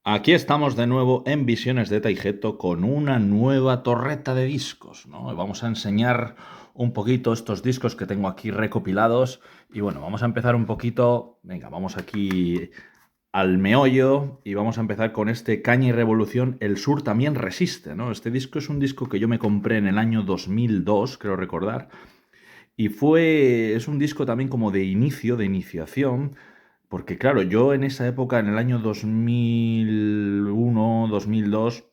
Aquí estamos de nuevo en Visiones de Taijeto con una nueva torreta de discos, ¿no? Vamos a enseñar un poquito estos discos que tengo aquí recopilados y bueno, vamos a empezar un poquito, venga, vamos aquí al meollo y vamos a empezar con este Caña y Revolución, El Sur también resiste, ¿no? Este disco es un disco que yo me compré en el año 2002, creo recordar, y es un disco también como de inicio, de iniciación, porque claro, yo en esa época, en el año 2001, 2002,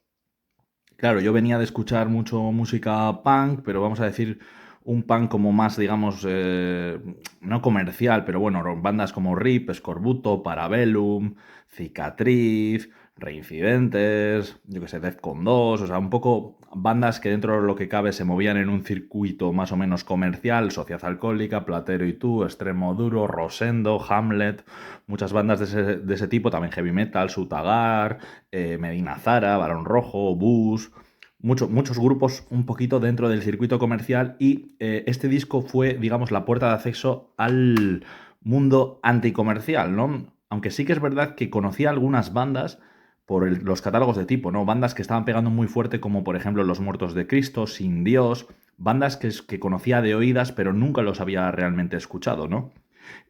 claro, yo venía de escuchar mucho música punk, pero vamos a decir un punk como más, digamos, no comercial, pero bueno, bandas como RIP, Escorbuto, Parabellum, Cicatriz, Reincidentes, yo que sé, Defcon 2, o sea, un poco bandas que dentro de lo que cabe se movían en un circuito más o menos comercial, Sociedad Alcohólica, Platero y tú, Extremo Duro, Rosendo, Hamlet, muchas bandas de ese tipo, también heavy metal, Sutagar, Medina Zara, Barón Rojo, Bus, muchos grupos un poquito dentro del circuito comercial y este disco fue, digamos, la puerta de acceso al mundo anticomercial, ¿no? Aunque sí que es verdad que conocía algunas bandas por los catálogos de tipo, ¿no? Bandas que estaban pegando muy fuerte como por ejemplo Los Muertos de Cristo, Sin Dios, bandas que conocía de oídas pero nunca los había realmente escuchado, ¿no?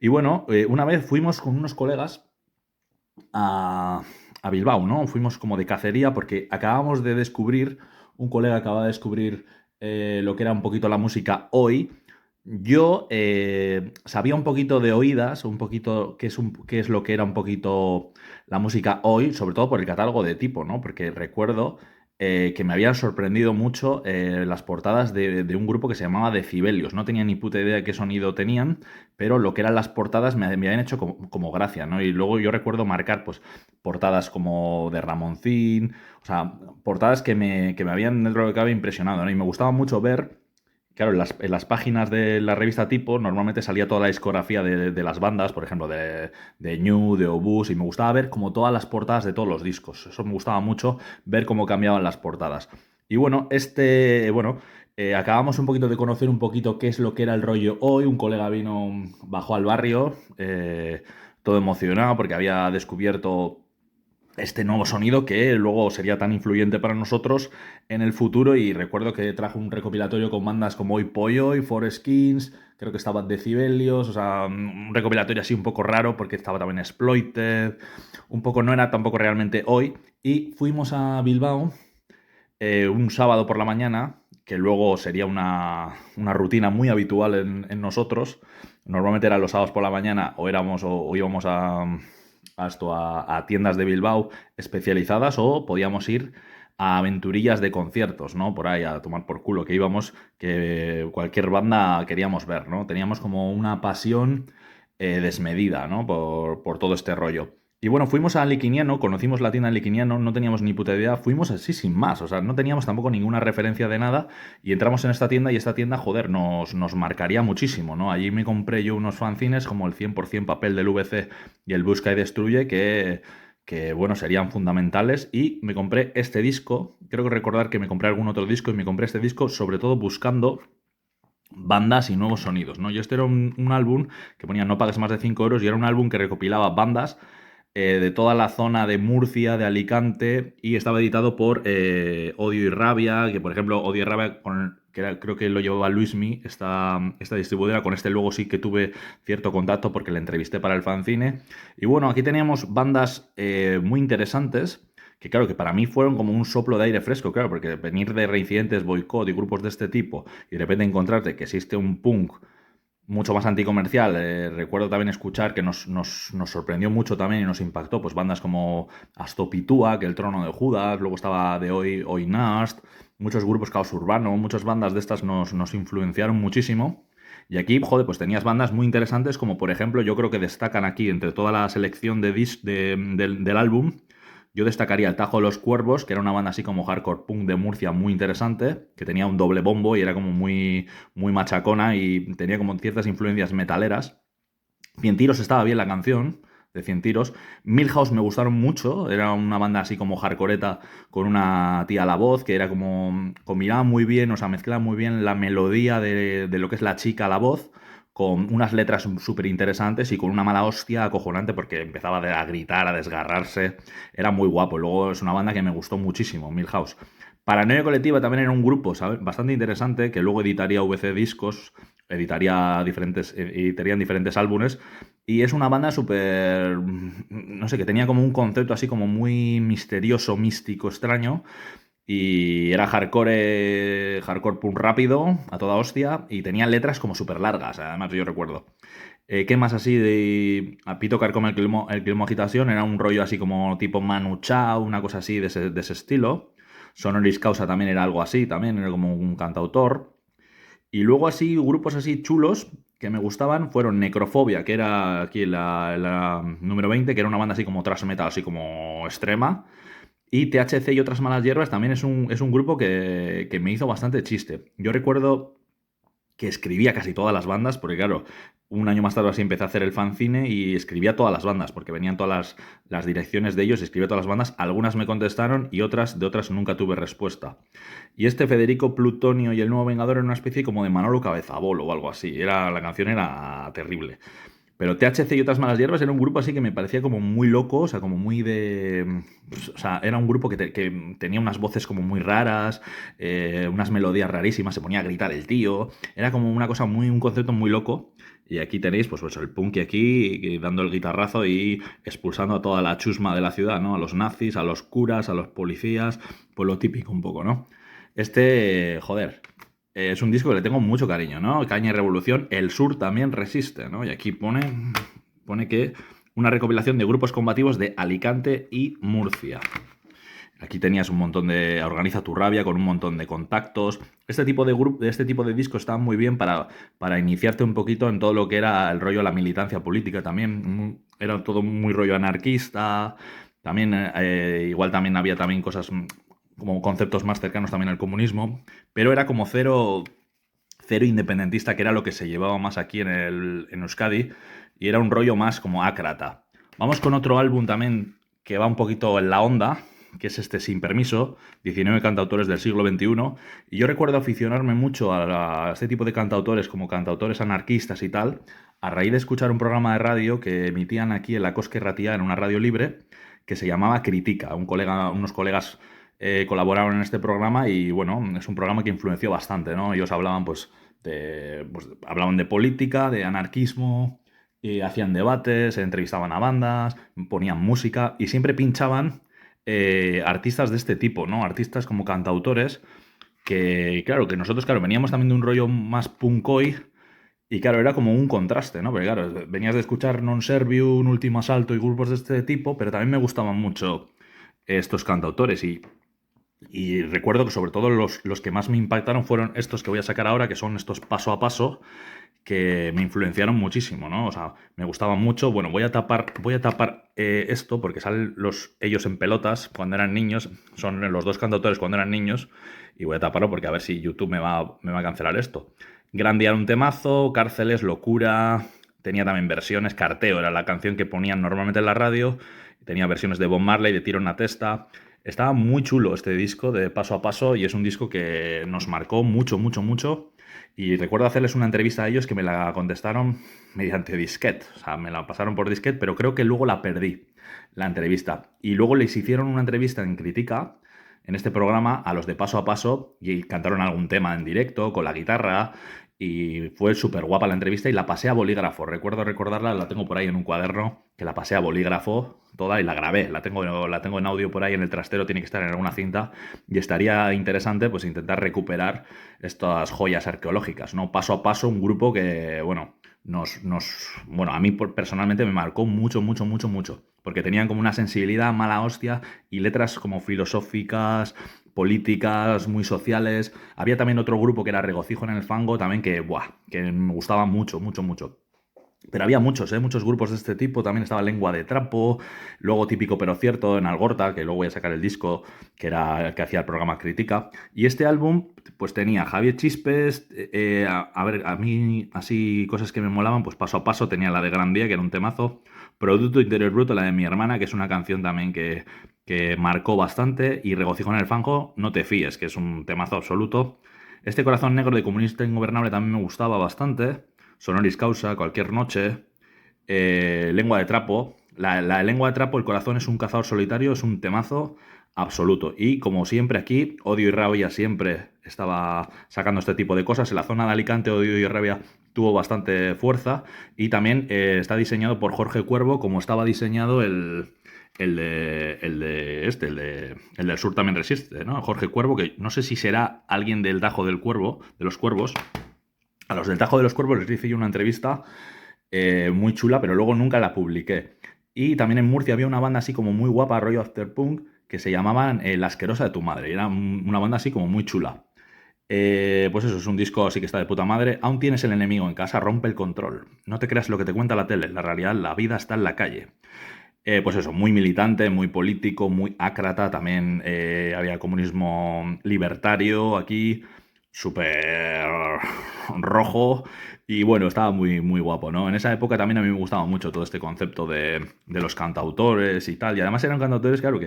Y bueno, una vez fuimos con unos colegas a Bilbao, ¿no? Fuimos como de cacería porque acabamos de descubrir, un colega acaba de descubrir lo que era un poquito la música hoy. Yo sabía un poquito de oídas, un poquito qué es lo que era un poquito la música hoy, sobre todo por el catálogo de tipo, ¿no? Porque recuerdo que me habían sorprendido mucho las portadas de un grupo que se llamaba Decibelios. No tenía ni puta idea de qué sonido tenían, pero lo que eran las portadas me habían hecho como gracia, ¿no? Y luego yo recuerdo marcar, pues, portadas como de Ramoncín, o sea, portadas que me habían dentro de lo que cabe impresionado, ¿no? Y me gustaba mucho ver, claro, en las páginas de la revista Tipo normalmente salía toda la discografía de las bandas, por ejemplo, de New, de Obús, y me gustaba ver como todas las portadas de todos los discos. Eso me gustaba mucho, ver cómo cambiaban las portadas. Y bueno, acabamos un poquito de conocer un poquito qué es lo que era el rollo hoy. Un colega bajó al barrio, todo emocionado porque había descubierto este nuevo sonido que luego sería tan influyente para nosotros en el futuro. Y recuerdo que trajo un recopilatorio con bandas como Hoy Pollo y Forest Kings, creo que estaba Decibelios, o sea, un recopilatorio así un poco raro porque estaba también Exploited, un poco no era tampoco realmente hoy. Y fuimos a Bilbao un sábado por la mañana, que luego sería una rutina muy habitual en nosotros. Normalmente eran los sábados por la mañana o íbamos a tiendas de Bilbao especializadas o podíamos ir a aventurillas de conciertos, ¿no? Por ahí a tomar por culo que íbamos, que cualquier banda queríamos ver, ¿no? Teníamos como una pasión desmedida, ¿no? Por todo este rollo. Y bueno, fuimos a Liquiniano, conocimos la tienda de Liquiniano, no teníamos ni puta idea, fuimos así sin más, o sea, no teníamos tampoco ninguna referencia de nada y entramos en esta tienda y esta tienda, joder, nos marcaría muchísimo, ¿no? Allí me compré yo unos fanzines como el 100% papel del VC y el Busca y Destruye que, bueno, serían fundamentales y me compré este disco, creo que recordar que me compré algún otro disco y me compré este disco sobre todo buscando bandas y nuevos sonidos, ¿no? Yo este era un álbum que ponía no pagues más de 5 euros y era un álbum que recopilaba bandas de toda la zona de Murcia, de Alicante, y estaba editado por Odio y Rabia, que por ejemplo Odio y Rabia, creo que lo llevaba Luismi, esta distribuidora, con este luego sí que tuve cierto contacto porque le entrevisté para el fanzine. Y bueno, aquí teníamos bandas muy interesantes, que claro, que para mí fueron como un soplo de aire fresco, claro, porque venir de Reincidentes, Boicot y grupos de este tipo, y de repente encontrarte que existe un punk mucho más anticomercial. Recuerdo también escuchar que nos sorprendió mucho también y nos impactó, pues bandas como Astopitúa, que El Trono de Judas, luego estaba de Hoy Nast, muchos grupos Caos Urbano, muchas bandas de estas nos influenciaron muchísimo. Y aquí, joder, pues tenías bandas muy interesantes como por ejemplo, yo creo que destacan aquí entre toda la selección del álbum, yo destacaría el Tajo de los Cuervos, que era una banda así como hardcore punk de Murcia muy interesante, que tenía un doble bombo y era como muy machacona y tenía como ciertas influencias metaleras. Cien Tiros estaba bien la canción, de Cien Tiros. Milhouse me gustaron mucho, era una banda así como hardcoreta con una tía a la voz, que era como, combinaba muy bien, o sea, mezclaba muy bien la melodía de lo que es la chica a la voz con unas letras súper interesantes y con una mala hostia acojonante porque empezaba a gritar, a desgarrarse. Era muy guapo. Luego es una banda que me gustó muchísimo, Milhouse. Paranoia Colectiva también era un grupo, ¿sabes? Bastante interesante que luego editaría VC Discos, editarían diferentes álbumes. Y es una banda súper, no sé, que tenía como un concepto así como muy misterioso, místico, extraño. Y era hardcore punk rápido, a toda hostia, y tenía letras como súper largas, además yo recuerdo. ¿Qué más así de a Pito Carcoma el Clima Agitación? Era un rollo así como tipo Manu Chao, una cosa así de ese estilo. Sonoris Causa también era algo así, también era como un cantautor. Y luego así, grupos así chulos que me gustaban fueron Necrofobia, que era aquí la número 20, que era una banda así como thrash metal, así como extrema. Y THC y otras malas hierbas también es un grupo que me hizo bastante chiste. Yo recuerdo que escribía casi todas las bandas, porque claro, un año más tarde así empecé a hacer el fanzine y escribía todas las bandas, porque venían todas las direcciones de ellos, escribía todas las bandas, algunas me contestaron y de otras nunca tuve respuesta. Y este Federico Plutonio y el Nuevo Vengador era una especie como de Manolo Cabezabolo o algo así, la canción era terrible. Pero THC y otras malas hierbas era un grupo así que me parecía como muy loco, o sea, como muy de... pues, o sea, era un grupo que tenía unas voces como muy raras, unas melodías rarísimas, se ponía a gritar el tío, era como una cosa un concepto muy loco. Y aquí tenéis, pues el punky aquí, dando el guitarrazo y expulsando a toda la chusma de la ciudad, ¿no? A los nazis, a los curas, a los policías, pues lo típico un poco, ¿no? Joder, es un disco que le tengo mucho cariño, ¿no? Caña y Revolución, El Sur también resiste, ¿no? Y aquí pone que una recopilación de grupos combativos de Alicante y Murcia. Aquí tenías un montón de... Organiza tu rabia con un montón de contactos. Este tipo de discos estaban muy bien para iniciarte un poquito en todo lo que era el rollo de la militancia política también. Era todo muy rollo anarquista. También, igual también había también cosas como conceptos más cercanos también al comunismo. Pero era como cero independentista, que era lo que se llevaba más aquí en Euskadi. Y era un rollo más como ácrata. Vamos con otro álbum también que va un poquito en la onda, que es este Sin Permiso, 19 cantautores del siglo XXI. Y yo recuerdo aficionarme mucho a este tipo de cantautores, como cantautores anarquistas y tal, a raíz de escuchar un programa de radio que emitían aquí en la Cosque Ratía, en una radio libre, que se llamaba Critica. Unos colegas colaboraron en este programa y bueno, es un programa que influenció bastante, ¿no? Ellos hablaban hablaban de política, de anarquismo, hacían debates, entrevistaban a bandas, ponían música y siempre pinchaban artistas de este tipo, ¿no? Artistas como cantautores que nosotros, claro, veníamos también de un rollo más punkoy y claro, era como un contraste, ¿no? Porque claro, venías de escuchar Non Servium, Último Asalto y grupos de este tipo, pero también me gustaban mucho estos cantautores y recuerdo que sobre todo los que más me impactaron fueron estos que voy a sacar ahora, que son estos Paso a Paso, que me influenciaron muchísimo, ¿no? O sea, me gustaban mucho. Bueno, voy a tapar esto porque salen ellos en pelotas cuando eran niños, son los dos cantautores cuando eran niños, y voy a taparlo porque a ver si YouTube me va a cancelar esto. Gran Día era un temazo, Cárceles, Locura, tenía también versiones, Carteo era la canción que ponían normalmente en la radio, tenía versiones de Bob Marley, de Tiro en la Testa. Estaba muy chulo este disco de Paso a Paso y es un disco que nos marcó mucho, mucho, mucho. Y recuerdo hacerles una entrevista a ellos que me la contestaron mediante disquete. O sea, me la pasaron por disquete, pero creo que luego la perdí, la entrevista. Y luego les hicieron una entrevista en Critica, en este programa, a los de Paso a Paso, y cantaron algún tema en directo, con la guitarra, y fue súper guapa la entrevista y la pasé a bolígrafo. Recuerdo recordarla, la tengo por ahí en un cuaderno, que la pasé a bolígrafo toda y la grabé. La tengo en audio por ahí en el trastero, tiene que estar en alguna cinta, y estaría interesante pues intentar recuperar estas joyas arqueológicas, ¿no? Paso a Paso, un grupo que, bueno, bueno, a mí personalmente me marcó mucho, mucho, mucho, mucho, porque tenían como una sensibilidad mala hostia y letras como filosóficas, políticas, muy sociales. Había también otro grupo que era Regocijo en el Fango, también que me gustaba mucho, mucho, mucho. Pero había muchos grupos de este tipo. También estaba Lengua de Trapo, luego Típico pero Cierto en Algorta, que luego voy a sacar el disco, que era el que hacía el programa Crítica. Y este álbum, pues tenía Javier Chispes, a ver, a mí así cosas que me molaban, pues Paso a Paso tenía la de Gran Día, que era un temazo. Producto Interior Bruto, la de Mi Hermana, que es una canción también que marcó bastante. Y Regocijo en el Fango, No te fíes, que es un temazo absoluto. Este Corazón Negro de Comunista Ingobernable también me gustaba bastante. Sonoris Causa, Cualquier Noche, Lengua de Trapo. La Lengua de Trapo, El corazón es un cazador solitario, es un temazo absoluto. Y como siempre aquí, Odio y Rabia siempre estaba sacando este tipo de cosas. En la zona de Alicante, Odio y Rabia tuvo bastante fuerza. Y también está diseñado por Jorge Cuervo, como estaba diseñado el del sur también resiste, ¿no? Jorge Cuervo, que no sé si será alguien del Tajo del Cuervo, de los Cuervos. A los del Tajo de los Cuervos les hice yo una entrevista muy chula, pero luego nunca la publiqué. Y también en Murcia había una banda así como muy guapa, rollo afterpunk, que se llamaban La Asquerosa de tu Madre. Y era una banda así como muy chula. Pues eso, es un disco así que está de puta madre. Aún tienes el enemigo en casa, rompe el control. No te creas lo que te cuenta la tele, la realidad, la vida está en la calle. Pues eso, muy militante, muy político, muy ácrata. También había comunismo libertario aquí, súper rojo. Y bueno, estaba muy, muy guapo, ¿no? En esa época también a mí me gustaba mucho todo este concepto de los cantautores y tal. Y además eran cantautores, claro,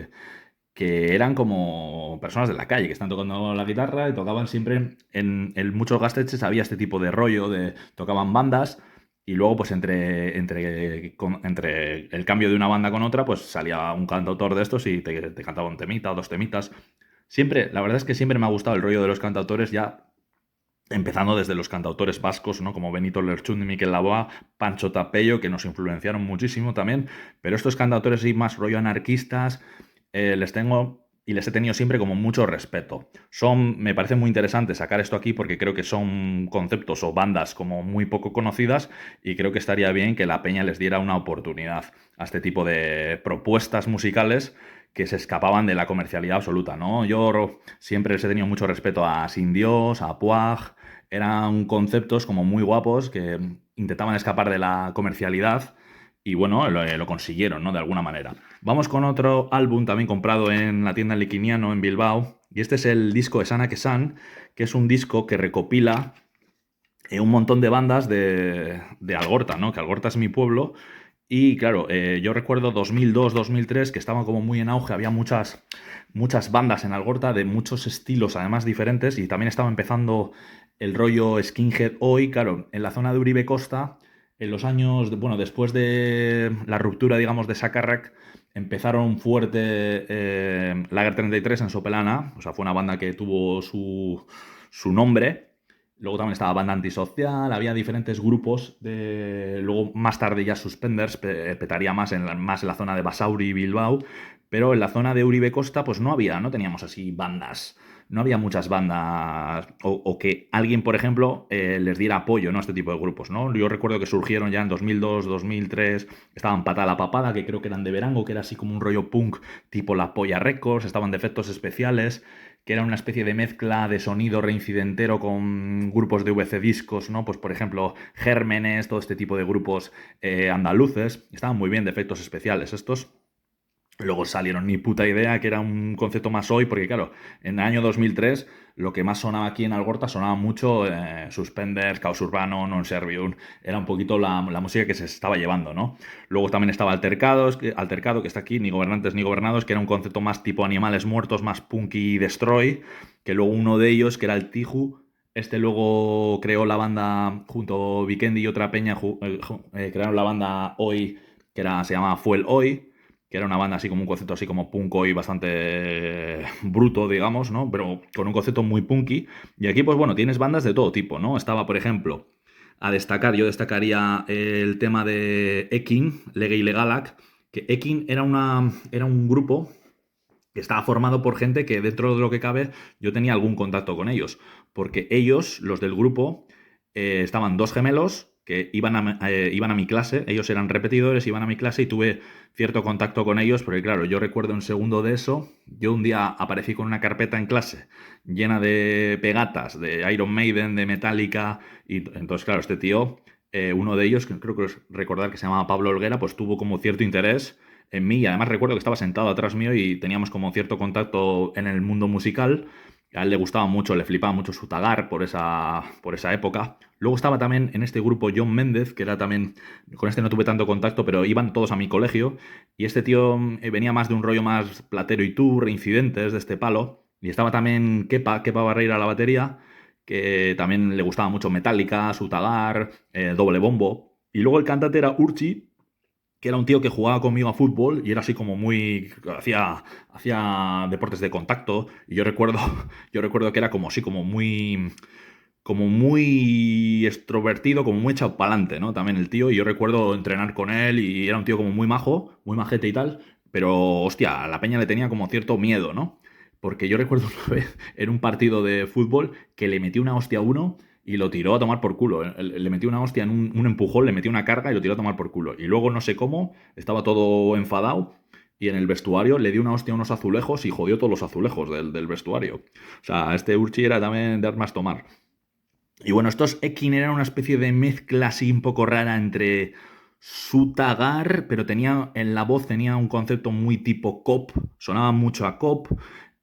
que eran como personas de la calle, que están tocando la guitarra y tocaban siempre, en muchos gasteches había este tipo de rollo, tocaban bandas y luego pues entre el cambio de una banda con otra pues salía un cantautor de estos y te cantaba un temita o dos temitas. Siempre, la verdad es que siempre me ha gustado el rollo de los cantautores ya empezando desde los cantautores vascos, ¿no? Como Benito Lerchundi, Miquel Laboa, Pancho Tapello, que nos influenciaron muchísimo también, pero estos cantautores sí más rollo anarquistas, les tengo y les he tenido siempre como mucho respeto. Me parece muy interesante sacar esto aquí porque creo que son conceptos o bandas como muy poco conocidas y creo que estaría bien que la peña les diera una oportunidad a este tipo de propuestas musicales que se escapaban de la comercialidad absoluta, ¿no? Yo siempre les he tenido mucho respeto a Sin Dios, a Puag, eran conceptos como muy guapos que intentaban escapar de la comercialidad y bueno, lo consiguieron, ¿no? De alguna manera. Vamos con otro álbum también comprado en la tienda Liquiniano en Bilbao y este es el disco de Sana que San, que es un disco que recopila un montón de bandas de Algorta, ¿no? Que Algorta es mi pueblo. Y claro, yo recuerdo 2002, 2003, que estaban como muy en auge, había muchas bandas en Algorta de muchos estilos, además diferentes, y también estaba empezando el rollo skinhead hoy, claro, en la zona de Uribe Costa, en los años, bueno, después de la ruptura, digamos, de Sacarrac, empezaron fuerte Lager 33 en Sopelana, o sea, fue una banda que tuvo su nombre. Luego también estaba Banda Antisocial, había diferentes grupos. Luego más tarde ya Suspenders petaría más en la zona de Basauri y Bilbao, pero en la zona de Uribe Costa pues no teníamos así bandas, no había muchas bandas o que alguien, por ejemplo, les diera apoyo, ¿no? A este tipo de grupos, ¿no? Yo recuerdo que surgieron ya en 2002, 2003, estaban Pata la Papada, que creo que eran de Verango, que era así como un rollo punk tipo La Polla Records, estaban Defectos Especiales, que era una especie de mezcla de sonido reincidentero con grupos de VC Discos, ¿no? Pues por ejemplo, Gérmenes, todo este tipo de grupos andaluces. Estaban muy bien de efectos especiales estos. Luego salieron Ni Puta Idea, que era un concepto más hoy, porque claro, en el año 2003 lo que más sonaba aquí en Algorta sonaba mucho Suspenders, Caos Urbano, Non Servium, era un poquito la música que se estaba llevando, ¿no? Luego también estaba Altercado, que está aquí, Ni Gobernantes ni Gobernados, que era un concepto más tipo Animales Muertos, más punky destroy, que luego uno de ellos, que era el Tiju, este luego creó la banda junto a Vikendi y otra peña, crearon la banda Hoy, se llamaba Fuel Hoy, que era una banda así como un concepto así como punk hoy bastante bruto, digamos, ¿no? Pero con un concepto muy punky. Y aquí, pues bueno, tienes bandas de todo tipo, ¿no? Estaba, por ejemplo, yo destacaría el tema de Ekin, Lege Ilegalak, que Ekin era un grupo que estaba formado por gente que dentro de lo que cabe yo tenía algún contacto con ellos, porque ellos, los del grupo, estaban dos gemelos que iban a mi clase, ellos eran repetidores, iban a mi clase y tuve cierto contacto con ellos, porque claro, yo recuerdo un segundo de eso, yo un día aparecí con una carpeta en clase llena de pegatas de Iron Maiden, de Metallica, y entonces claro, este tío, uno de ellos, que creo que es recordar que se llamaba Pablo Olguera, pues tuvo como cierto interés en mí y además recuerdo que estaba sentado atrás mío y teníamos como cierto contacto en el mundo musical. A él le gustaba mucho, le flipaba mucho su Tagar por esa época. Luego estaba también en este grupo John Méndez, que era también, con este no tuve tanto contacto, pero iban todos a mi colegio. Y este tío venía más de un rollo más Platero y tú, Reincidentes, de este palo. Y estaba también Kepa Barreira a la batería. que también le gustaba mucho Metallica, Sutagar, Doble Bombo. Y luego el cantante era Urchi, que era un tío que jugaba conmigo a fútbol y era así como muy... hacía deportes de contacto. Y yo recuerdo, yo recuerdo que era como así, como muy extrovertido, como muy echado para adelante, ¿no? También el tío, y yo recuerdo entrenar con él y era un tío como muy majo, muy majete y tal, pero hostia, a la peña le tenía como cierto miedo, ¿no? Porque yo recuerdo una vez en un partido de fútbol que le metió una hostia a uno y lo tiró a tomar por culo. Le metió una hostia en un empujón, le metió una carga y lo tiró a tomar por culo. Y luego no sé cómo, estaba todo enfadado y en el vestuario le dio una hostia a unos azulejos y jodió todos los azulejos del vestuario. O sea, este Urchi era también de armas tomar. Y bueno, estos Ekin eran una especie de mezcla así un poco rara entre Sutagar, pero tenía en la voz tenía un concepto muy tipo Cop, sonaba mucho a Cop,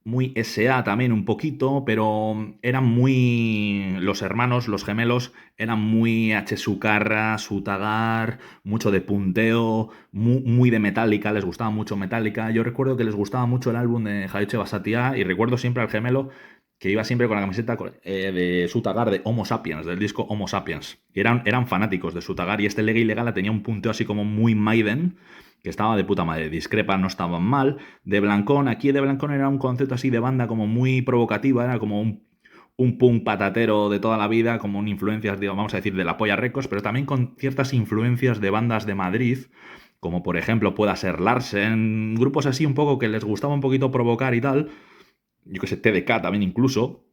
muy SA también un poquito, pero eran muy los hermanos, los gemelos, eran muy H. Sucarra, Sutagar, mucho de punteo, muy de Metallica, les gustaba mucho Metallica. Yo recuerdo que les gustaba mucho el álbum de Jaiche Basatia y recuerdo siempre al gemelo que iba siempre con la camiseta de Sutagar de Homo Sapiens, del disco Homo Sapiens. Y eran fanáticos de Sutagar y este Lega Ilegala tenía un punteo así como muy Maiden, que estaba de puta madre. Discrepa no estaban mal. De Blancón, aquí de Blancón era un concepto así de banda como muy provocativa, era como un punk patatero de toda la vida, como un influencias, digamos, vamos a decir, de la Polla Records, pero también con ciertas influencias de bandas de Madrid, como por ejemplo pueda ser Larsen, grupos así un poco que les gustaba un poquito provocar y tal, yo que sé, TDK también incluso,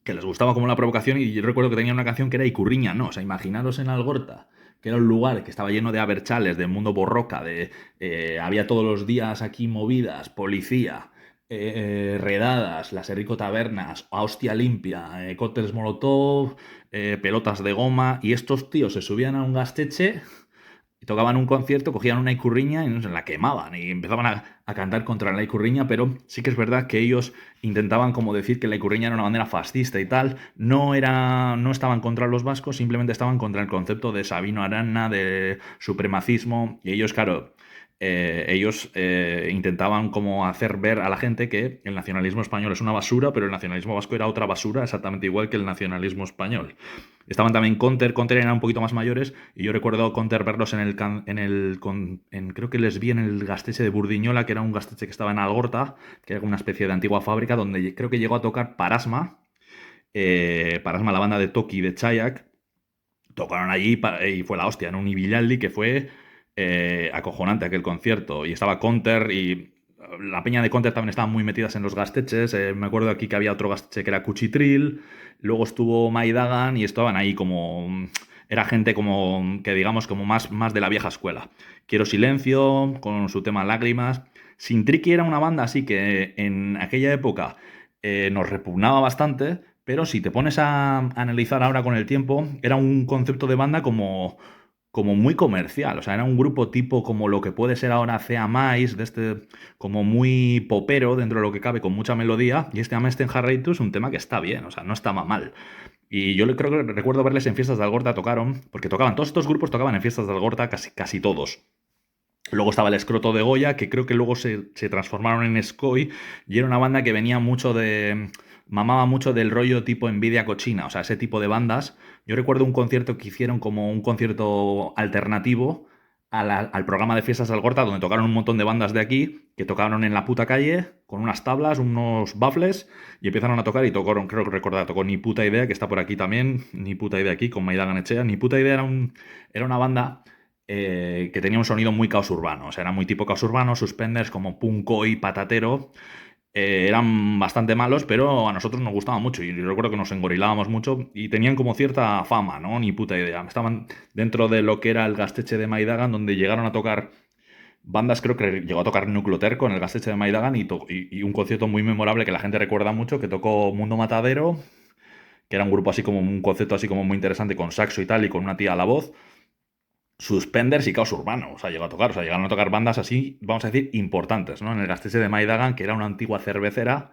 que les gustaba como la provocación y yo recuerdo que tenía una canción que era Icurriña, ¿no? O sea, imaginaros en Algorta, que era un lugar que estaba lleno de aberchales, del mundo borroca, había todos los días aquí movidas, policía, redadas, las Enrico Tabernas, hostia limpia, cócteles molotov, pelotas de goma, y estos tíos se subían a un gasteche y tocaban un concierto, cogían una icurriña y no sé, la quemaban y empezaban a cantar contra la icurriña, pero sí que es verdad que ellos intentaban como decir que la icurriña era una bandera fascista y tal. No estaban contra los vascos, simplemente estaban contra el concepto de Sabino Arana, de supremacismo, y ellos, claro, intentaban como hacer ver a la gente que el nacionalismo español es una basura, pero el nacionalismo vasco era otra basura exactamente igual que el nacionalismo español. Estaban también Conter eran un poquito más mayores y yo recuerdo Conter verlos creo que les vi en el Gasteche de Burdiñola, que era un Gasteche que estaba en Algorta, que era una especie de antigua fábrica donde creo que llegó a tocar Parasma, Parasma, la banda de Toki de Chayak, tocaron allí y fue la hostia, en un Ibilaldi que fue acojonante aquel concierto y estaba Conter y la peña de Conter también estaban muy metidas en los gasteches. Me acuerdo aquí que había otro gasteche que era Cuchitril. Luego estuvo Maidagan y estaban ahí como... Era gente como que digamos como más de la vieja escuela. Quiero Silencio, con su tema Lágrimas. Sin Tricky era una banda así que en aquella época nos repugnaba bastante, pero si te pones a analizar ahora con el tiempo, era un concepto de banda como muy comercial, o sea, era un grupo tipo como lo que puede ser ahora Cea Mais, de este como muy popero dentro de lo que cabe, con mucha melodía, y este Amesten Harreitu es un tema que está bien, o sea, no está mal. Y yo creo que recuerdo verles en fiestas de Algorta, tocaron, porque tocaban, todos estos grupos tocaban en fiestas de Algorta casi todos. Luego estaba el Escroto de Goya, que creo que luego se transformaron en Scoy, y era una banda que venía mucho mamaba mucho del rollo tipo Envidia Cochina, o sea, ese tipo de bandas. Yo recuerdo un concierto que hicieron como un concierto alternativo al programa de fiestas de Algorta, donde tocaron un montón de bandas de aquí, que tocaron en la puta calle, con unas tablas, unos baffles, y empezaron a tocar y tocaron, creo que recordar, tocó Ni Puta Idea, que está por aquí también, Ni Puta Idea aquí, con Maidagan Echea. Ni Puta Idea era una banda que tenía un sonido muy caos urbano, o sea, era muy tipo caos urbano, Suspenders como punko y patatero, eran bastante malos, pero a nosotros nos gustaba mucho y recuerdo que nos engorilábamos mucho y tenían como cierta fama, ¿no? Ni puta idea. Estaban dentro de lo que era el Gasteche de Maidagan, donde llegaron a tocar bandas, creo que llegó a tocar Nucleoterco en el Gasteche de Maidagan y un concierto muy memorable que la gente recuerda mucho, que tocó Mundo Matadero, que era un grupo así como un concepto así como muy interesante con saxo y tal y con una tía a la voz. Suspenders y Caos Urbano, o sea, llegó a tocar, o sea, llegaron a tocar bandas así, vamos a decir, importantes, ¿no? En el Gasteche de Maidagan, que era una antigua cervecera,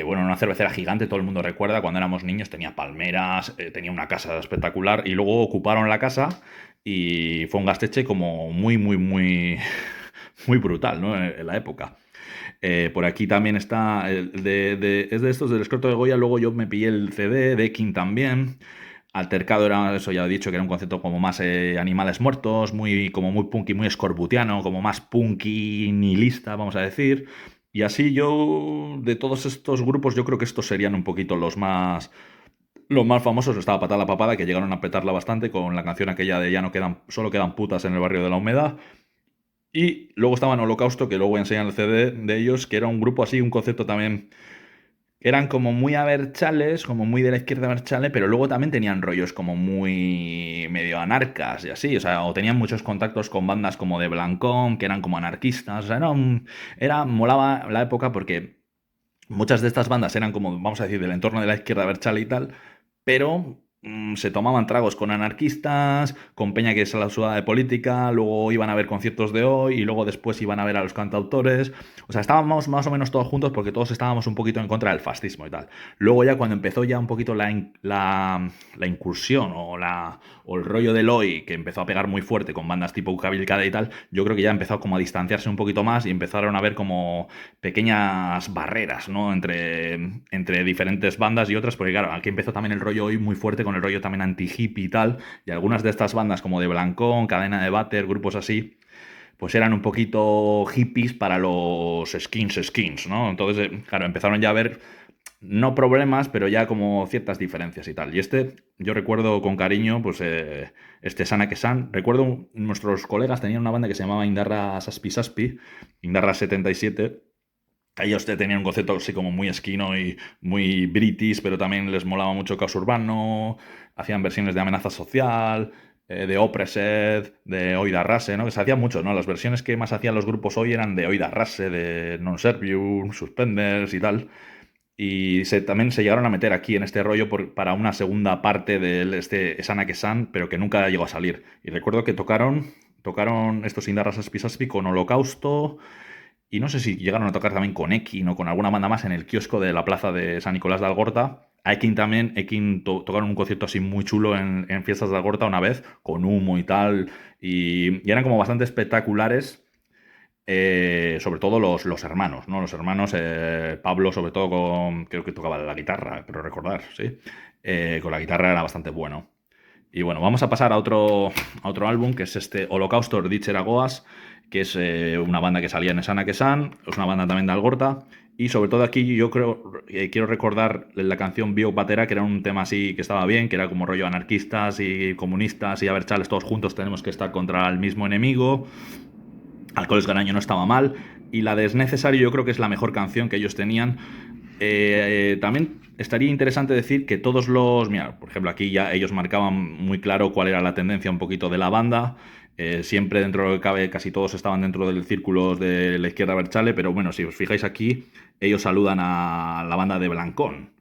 bueno, una cervecera gigante, todo el mundo recuerda, cuando éramos niños tenía palmeras, tenía una casa espectacular, y luego ocuparon la casa y fue un Gasteche como muy, muy, muy, muy brutal, ¿no? En la época. Por aquí también está, es de estos del Escroto de Goya, luego yo me pillé el CD de King también. Altercado era, eso ya he dicho, que era un concepto como más animales muertos, como muy punky, muy scorbutiano, como más punky nihilista, vamos a decir. Y así yo, de todos estos grupos, yo creo que estos serían un poquito los más famosos. Estaba Patada la Papada, que llegaron a petarla bastante con la canción aquella de Ya no quedan, solo quedan putas en el barrio de la Humedad. Y luego estaban Holocausto, que luego voy a enseñar el CD de ellos, que era un grupo así, un concepto también. Eran como muy abertzales, como muy de la izquierda abertzale, pero luego también tenían rollos como muy medio anarcas y así. O sea, o tenían muchos contactos con bandas como de Blancón, que eran como anarquistas. O sea, molaba la época porque muchas de estas bandas eran como, vamos a decir, del entorno de la izquierda abertzale y tal, pero se tomaban tragos con anarquistas, con peña que se la sudaba de política, luego iban a ver conciertos de hoy y luego después iban a ver a los cantautores. O sea, estábamos más o menos todos juntos porque todos estábamos un poquito en contra del fascismo y tal. Luego ya cuando empezó ya un poquito la incursión o el rollo del hoy, que empezó a pegar muy fuerte con bandas tipo Cabilcada y tal, yo creo que ya empezó como a distanciarse un poquito más y empezaron a ver como pequeñas barreras, ¿no? Entre diferentes bandas y otras, porque claro, aquí empezó también el rollo hoy muy fuerte con el rollo también anti-hippie y tal, y algunas de estas bandas como de Blancón, Cadena de Váter, grupos así, pues eran un poquito hippies para los skins, ¿no? Entonces, claro, empezaron ya a ver, no problemas, pero ya como ciertas diferencias y tal. Y yo recuerdo con cariño, pues, Sana que San. Recuerdo nuestros colegas tenían una banda que se llamaba Indarra Saspi Saspi, Indarra 77. Ellos tenían un concepto así como muy esquino y muy british, pero también les molaba mucho Caos Urbano, hacían versiones de Amenaza Social, de Oppressed, de Oida Rase, ¿no? Que se hacía mucho, ¿no? Las versiones que más hacían los grupos hoy eran de Oida Rase, de Non Servium, Suspenders y tal. Y también se llegaron a meter aquí en este rollo para una segunda parte de este Esana que San, pero que nunca llegó a salir. Y recuerdo que tocaron estos Indarras Aspisaspi con Holocausto, y no sé si llegaron a tocar también con Ekin o con alguna banda más en el kiosco de la plaza de San Nicolás de Algorta. A Ekin también, tocaron un concierto así muy chulo en Fiestas de Algorta una vez, con humo y tal, y eran como bastante espectaculares, sobre todo los hermanos, ¿no? Los hermanos, Pablo sobre todo creo que tocaba la guitarra, pero recordar, sí. Con la guitarra era bastante bueno. Y bueno, vamos a pasar a otro álbum, que es este Holocausto de Cheragoas, que es una banda que salía en Esana que San, es una banda también de Algorta, y sobre todo aquí yo quiero recordar la canción Bio Patera, que era un tema así que estaba bien, que era como rollo anarquistas y comunistas y abertzales, todos juntos tenemos que estar contra el mismo enemigo. Alcoholes Garaño no estaba mal, y la de Es Necesario yo creo que es la mejor canción que ellos tenían. También estaría interesante decir que mira, por ejemplo, aquí ya ellos marcaban muy claro cuál era la tendencia un poquito de la banda. Siempre dentro de lo que cabe, casi todos estaban dentro del círculo de la izquierda Berchale, pero bueno, si os fijáis aquí, ellos saludan a la banda de Blancón,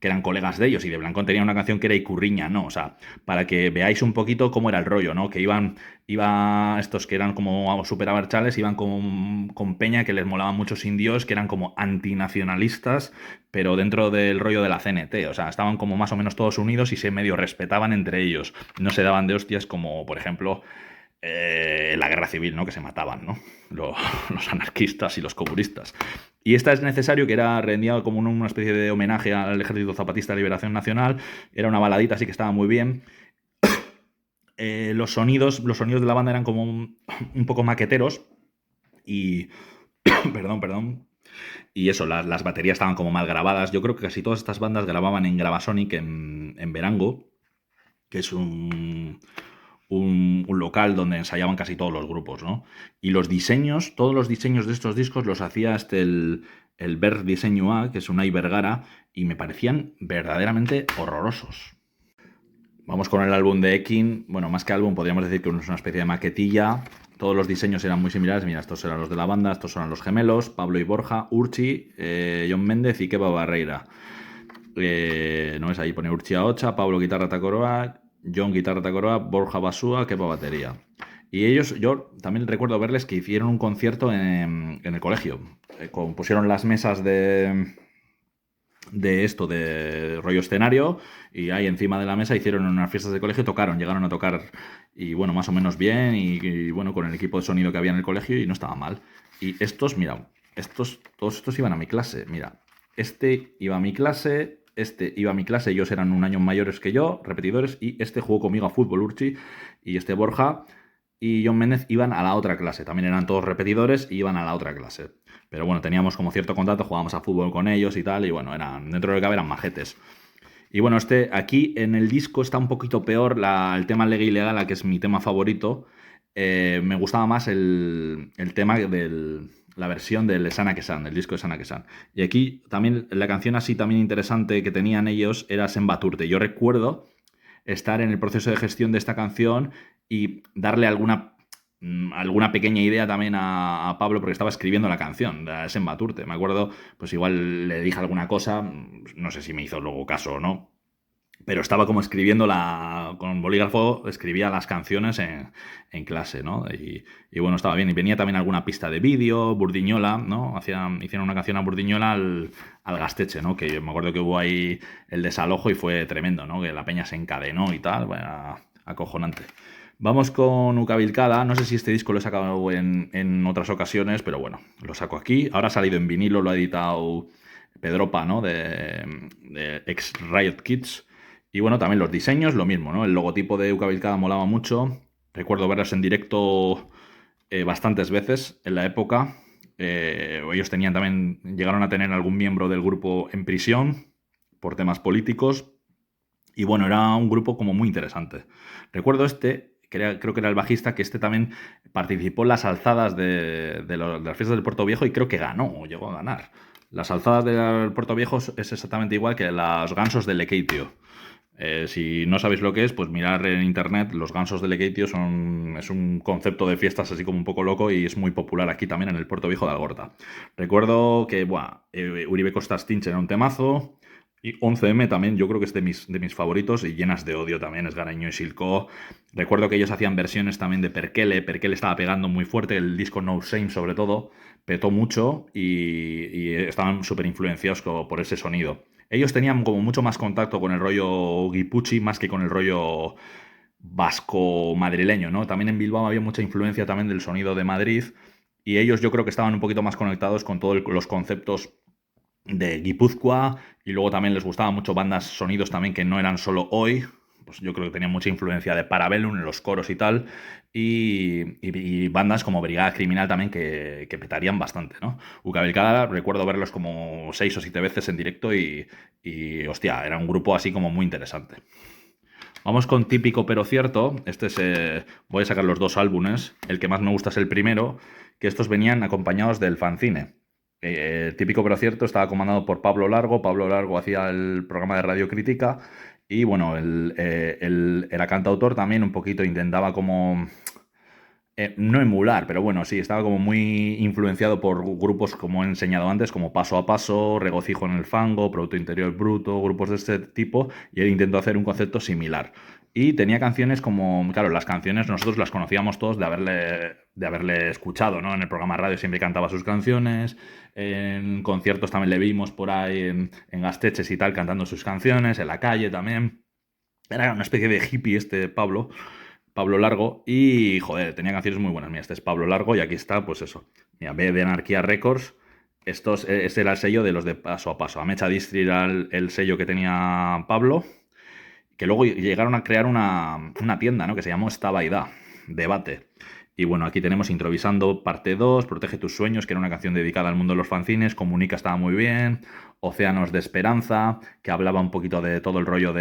que eran colegas de ellos, y de Blancón tenía una canción que era Icurriña, ¿no? O sea, para que veáis un poquito cómo era el rollo, ¿no? Que iba estos que eran como súper abertzales, iban con peña que les molaban muchos indios, que eran como antinacionalistas, pero dentro del rollo de la CNT, o sea, estaban como más o menos todos unidos y se medio respetaban entre ellos, no se daban de hostias como, por ejemplo, la guerra civil, ¿no? Que se mataban, ¿no? Los anarquistas y los comunistas. Y esta Es Necesario, que era rendida como una especie de homenaje al Ejército Zapatista de Liberación Nacional. Era una baladita, así que estaba muy bien. Los sonidos de la banda eran como un poco maqueteros. Y. Perdón. Y eso, las baterías estaban como mal grabadas. Yo creo que casi todas estas bandas grababan en Gravasonic en Verango, que es un local donde ensayaban casi todos los grupos, ¿no? Y todos los diseños de estos discos los hacía el Berg Diseño A, que es una Vergara, y me parecían verdaderamente horrorosos. Vamos con el álbum de Ekin. Bueno, más que álbum, podríamos decir que es una especie de maquetilla. Todos los diseños eran muy similares. Mira, estos eran los de la banda, estos son los gemelos, Pablo y Borja, Urchi, John Méndez y Kepa Barreira. No es ahí, pone Urchi a Ocha, Pablo guitarra tacoroa, John guitarra tacoroa, Borja basúa, Kepa batería. Y ellos, yo también recuerdo verles que hicieron un concierto en el colegio. Pusieron las mesas de esto, de rollo escenario, y ahí encima de la mesa hicieron unas fiestas de colegio, llegaron a tocar, y más o menos bien, y bueno, con el equipo de sonido que había en el colegio, y no estaba mal. Y estos, mira, todos estos iban a mi clase. Mira, este iba a mi clase, este iba a mi clase, ellos eran un año mayores que yo, repetidores, y este jugó conmigo a fútbol, Urchi, y este Borja y John Méndez iban a la otra clase. También eran todos repetidores y iban a la otra clase. Pero bueno, teníamos como cierto contacto, jugábamos a fútbol con ellos y tal, y bueno, dentro de lo que cabe eran majetes. Y bueno, aquí en el disco está un poquito peor el tema Lega Ilegala, que es mi tema favorito. Me gustaba más el tema la versión del Sana Kesan, del disco de Sana Kesan. Y aquí también la canción así también interesante que tenían ellos era Sembaturte. Yo recuerdo estar en el proceso de gestión de esta canción y darle alguna pequeña idea también a Pablo, porque estaba escribiendo la canción, es en Baturte. Me acuerdo, pues igual le dije alguna cosa, no sé si me hizo luego caso o no, pero estaba como escribiendo con bolígrafo, escribía las canciones en clase, ¿no? Y bueno, estaba bien. Y venía también alguna pista de vídeo, Burdiñola, ¿no? Hicieron una canción a Burdiñola al Gasteche, ¿no? Que me acuerdo que hubo ahí el desalojo y fue tremendo, ¿no? Que la peña se encadenó y tal, bueno, acojonante. Vamos con Ucabilcada. No sé si este disco lo he sacado en otras ocasiones, pero bueno, lo saco aquí. Ahora ha salido en vinilo, lo ha editado Pedropa, ¿no? De ex Riot Kids. Y bueno, también los diseños, lo mismo, ¿no? El logotipo de Ucabilcada molaba mucho. Recuerdo verlos en directo bastantes veces en la época. Ellos llegaron a tener algún miembro del grupo en prisión por temas políticos. Y bueno, era un grupo como muy interesante. Recuerdo creo que era el bajista, que también participó en las alzadas de las fiestas del Puerto Viejo y creo que ganó, o llegó a ganar. Las alzadas del Puerto Viejo es exactamente igual que los gansos de Lekeitio. Si no sabéis lo que es, pues mirar en internet. Los gansos de Lekeitio es un concepto de fiestas así como un poco loco y es muy popular aquí también en el Puerto Viejo de Algorta. Recuerdo que Uribe Costas Tinche era un temazo. Y 11M también, yo creo que es de mis favoritos y llenas de odio también, es Garaño y Silco. Recuerdo que ellos hacían versiones también de Perkele. Perkele estaba pegando muy fuerte, el disco No Shame sobre todo, petó mucho y estaban súper influenciados por ese sonido. Ellos tenían como mucho más contacto con el rollo guipuchi más que con el rollo vasco madrileño, ¿no? También en Bilbao había mucha influencia también del sonido de Madrid y ellos yo creo que estaban un poquito más conectados con todos los conceptos de Guipúzcoa y luego también les gustaban mucho bandas, sonidos también que no eran solo hoy. Pues yo creo que tenían mucha influencia de Parabellum en los coros y tal, y bandas como Brigada Criminal también que petarían bastante, ¿no? Ucabilcada, recuerdo verlos como 6 o 7 veces en directo hostia, era un grupo así como muy interesante. Vamos con Típico pero cierto. Voy a sacar los dos álbumes. El que más me gusta es el primero, que estos venían acompañados del fanzine. Típico pero cierto estaba comandado por Pablo Largo. Pablo Largo hacía el programa de Radio Crítica y bueno, él era cantautor también, un poquito intentaba como no emular, pero bueno, sí, estaba como muy influenciado por grupos, como he enseñado antes, como Paso a Paso, Regocijo en el Fango, Producto Interior Bruto, grupos de este tipo, y él intentó hacer un concepto similar. Y tenía canciones como, claro, las canciones nosotros las conocíamos todos de haberle escuchado, ¿no? En el programa de radio siempre cantaba sus canciones, en conciertos también le vimos por ahí en Gasteches y tal, cantando sus canciones, en la calle también. Era una especie de hippie Pablo Largo, y joder, tenía canciones muy buenas. Mira, este es Pablo Largo y aquí está, pues eso. Mira, B de Anarquía Records. Este era el sello de los de Paso a Paso. Amecha Distri era el sello que tenía Pablo, que luego llegaron a crear una tienda, ¿no? Que se llamó Estaba y Da, Debate. Y bueno, aquí tenemos Improvisando parte 2, Protege tus sueños, que era una canción dedicada al mundo de los fanzines, Comunica estaba muy bien, Océanos de Esperanza, que hablaba un poquito de todo el rollo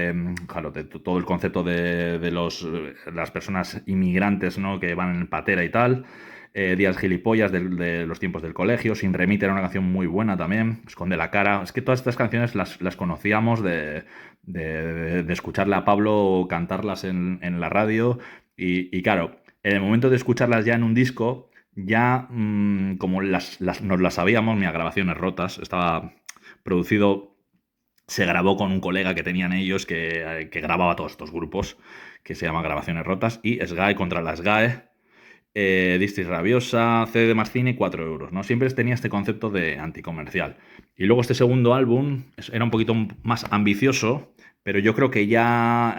claro, de todo el concepto de las personas inmigrantes, ¿no? Que van en patera y tal. Días gilipollas de los tiempos del colegio, Sin Remite era una canción muy buena también, Esconde la cara. Es que todas estas canciones las conocíamos de escucharle a Pablo cantarlas en la radio y claro, en el momento de escucharlas ya en un disco, ya como nos las sabíamos, mis grabaciones rotas, estaba producido, se grabó con un colega que tenían ellos que grababa todos estos grupos, que se llama Grabaciones Rotas, y SGAE contra la SGAE, Distris Rabiosa, CD de Marcine, 4 euros, ¿no? Siempre tenía este concepto de anticomercial. Y luego este segundo álbum era un poquito más ambicioso, pero yo creo que ya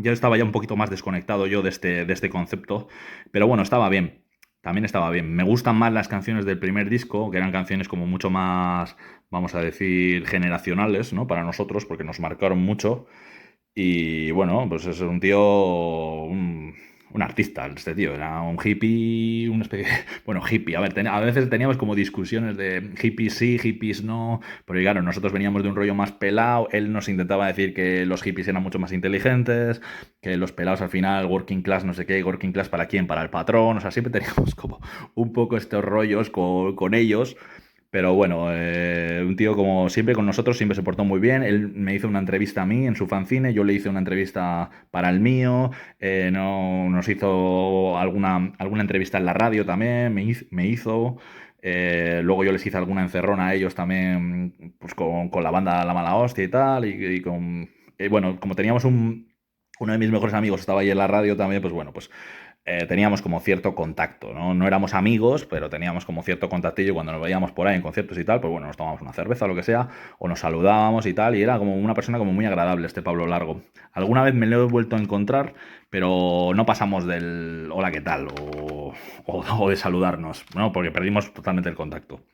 estaba ya un poquito más desconectado yo de este concepto, pero bueno, estaba bien. también estaba bien. Me gustan más las canciones del primer disco, que eran canciones como mucho más, vamos a decir, generacionales, ¿no? Para nosotros, porque nos marcaron mucho. Y bueno, pues es un tío, un artista, este tío, era un hippie, una especie de, bueno, hippie, a ver, a veces teníamos como discusiones de hippies sí, hippies no, porque claro, nosotros veníamos de un rollo más pelado, él nos intentaba decir que los hippies eran mucho más inteligentes, que los pelados al final, working class, no sé qué, working class para quién, para el patrón, o sea, siempre teníamos como un poco estos rollos con ellos. Pero bueno, un tío como siempre con nosotros, siempre se portó muy bien. Él me hizo una entrevista a mí en su fanzine, yo le hice una entrevista para el mío, no, nos hizo alguna entrevista en la radio también, me hizo. Luego yo les hice alguna encerrona a ellos también, pues con la banda La Mala Hostia y tal, y con... bueno, como teníamos uno de mis mejores amigos estaba ahí en la radio también, pues bueno, pues teníamos como cierto contacto, ¿no? No éramos amigos, pero teníamos como cierto contactillo cuando nos veíamos por ahí en conciertos y tal, pues bueno, nos tomábamos una cerveza o lo que sea, o nos saludábamos y tal, y era como una persona como muy agradable este Pablo Largo. Alguna vez me lo he vuelto a encontrar, pero no pasamos del hola, ¿qué tal? O de saludarnos, ¿no? Porque perdimos totalmente el contacto.